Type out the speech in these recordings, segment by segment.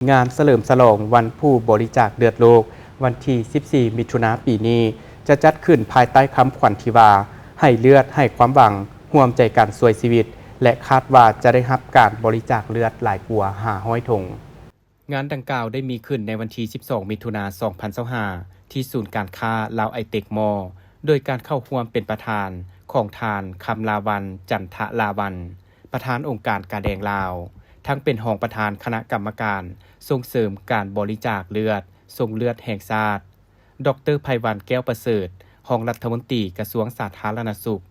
งานเฉลิมฉลองวันผู้บริจาคเลือดโลกวันที่ 14 มิถุนายน ปีนี้จะจัดขึ้นภายใต้คำขวัญที่ว่าให้เลือดให้ความหวังร่วมใจกันช่วยชีวิตและคาดว่าจะได้รับการบริจาคเลือดหลายกว่า500ถุงงานดังกล่าวได้มีขึ้นในวันที่ 12 มิถุนายน 2025ที่ศูนย์การค้าลาวไอเทคมอลล์โดยการเข้าร่วมเป็นประธานของทานคำลาวันจันทะลาวันประธานองค์การกาแดงลาวทั้งเป็นรองประธานคณะกรรมการส่งเสริมการบริจาคเลือดส่งเลือดแห่งชาติดร.ไพวันแก้วประเสริฐรองรัฐมนตรีกระทรวงสาธารณสุข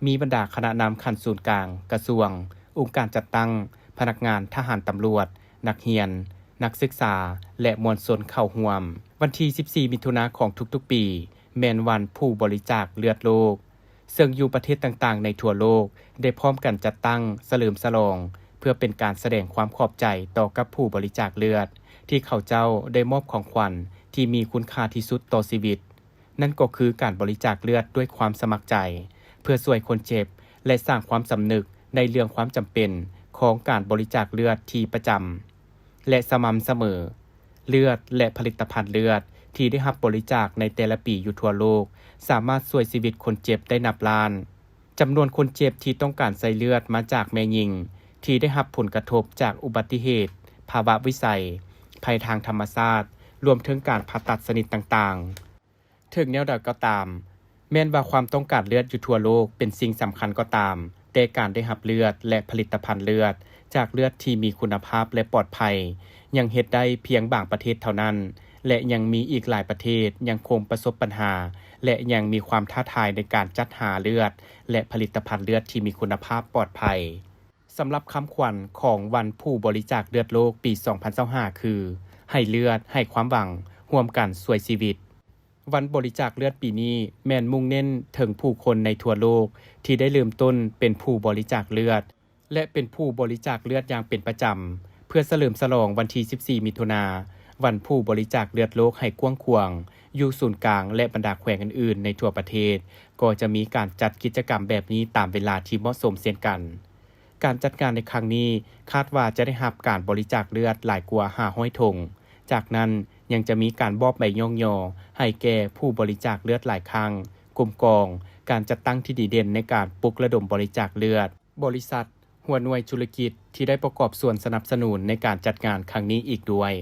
มีบรรดาคณะนำขั้นศูนย์กลางกระทรวงองค์การจัดตั้งพนักงานทหารตำรวจนักเรียนนักศึกษาและมวลชนเข้าร่วมวันที่ 14 มิถุนายนของทุกๆปีแม่นวันผู้บริจาคเลือดโลกซึ่งอยู่ประเทศต่างๆในทั่วโลกได้พร้อมกันจัดตั้งเฉลิมฉลองเพื่อเป็นการแสดงความขอบใจต่อกับผู้บริจาคเลือดที่เขาเจ้าได้มอบของขวัญที่มีคุณค่าที่สุดต่อชีวิตนั่นก็คือการบริจาคเลือดด้วยความสมัครใจเพื่อช่วยคนเจ็บและสร้างความสำนึกในเรื่องความจำเป็นของการบริจาคเลือดที่ประจำและสม่ำเสมอเลือดและผลิตภัณฑ์เลือดที่ได้รับบริจาคในแต่ละปีอยู่ทั่วโลกสามารถช่วยชีวิตคนเจ็บได้นับล้านจำนวนคนเจ็บที่ต้องการใส่เลือดมาจากแม่หญิงที่ได้รับผลกระทบจากอุบัติเหตุภาวะวิสัยภัยทางธรรมชาติรวมถึงการผ่าตัดชนิดต่างๆถึงแนวใดก็ตามแม้นว่าความต้องการเลือดอยู่ทั่วโลกเป็นสิ่งสำคัญก็ตามแต่การได้รับเลือดและผลิตภัณฑ์เลือดจากเลือดที่มีคุณภาพและปลอดภัยยังเฮ็ดได้เพียงบางประเทศเท่านั้นและยังมีอีกหลายประเทศยังคงประสบปัญหาและยังมีความท้าทายในการจัดหาเลือดและผลิตภัณฑ์เลือดที่มีคุณภาพปลอดภัยสำหรับคำขวัญของวันผู้บริจาคเลือดโลกปี 2025 คือให้เลือดให้ความหวังร่วมกันช่วยชีวิตวันบริจาคเลือดปีนี้แม่นมุ่งเน้นถึงผู้คนในทั่วโลกที่ได้เริ่มต้นเป็นผู้บริจาคเลือดและเป็นผู้บริจาคเลือดอย่างเป็นประจำเพื่อเฉลิมฉลองวันที่ 14 มิถุนายนวันผู้บริจาคเลือดโลกให้กว้างขวางอยู่ศูนย์กลางและบรรดาแขวงอื่นๆในทั่วประเทศก็จะมีการจัดกิจกรรมแบบนี้ตามเวลาที่เหมาะสมเช่นกันการจัดงานในครั้งนี้คาดว่าจะได้รับการบริจาคเลือดหลายกว่า500ถุงจากนั้นยังจะมีการมอบใบย่องยอให้แก่ผู้บริจาคเลือดหลายครั้งกลุ่มกองการจัดตั้งที่ดีเด่นในการปลุกระดมบริจาคเลือดบริษัทหัวหน่วยธุรกิจที่ได้ประกอบส่วนสนับสนุนในการจัดงานครั้งนี้อีกด้วย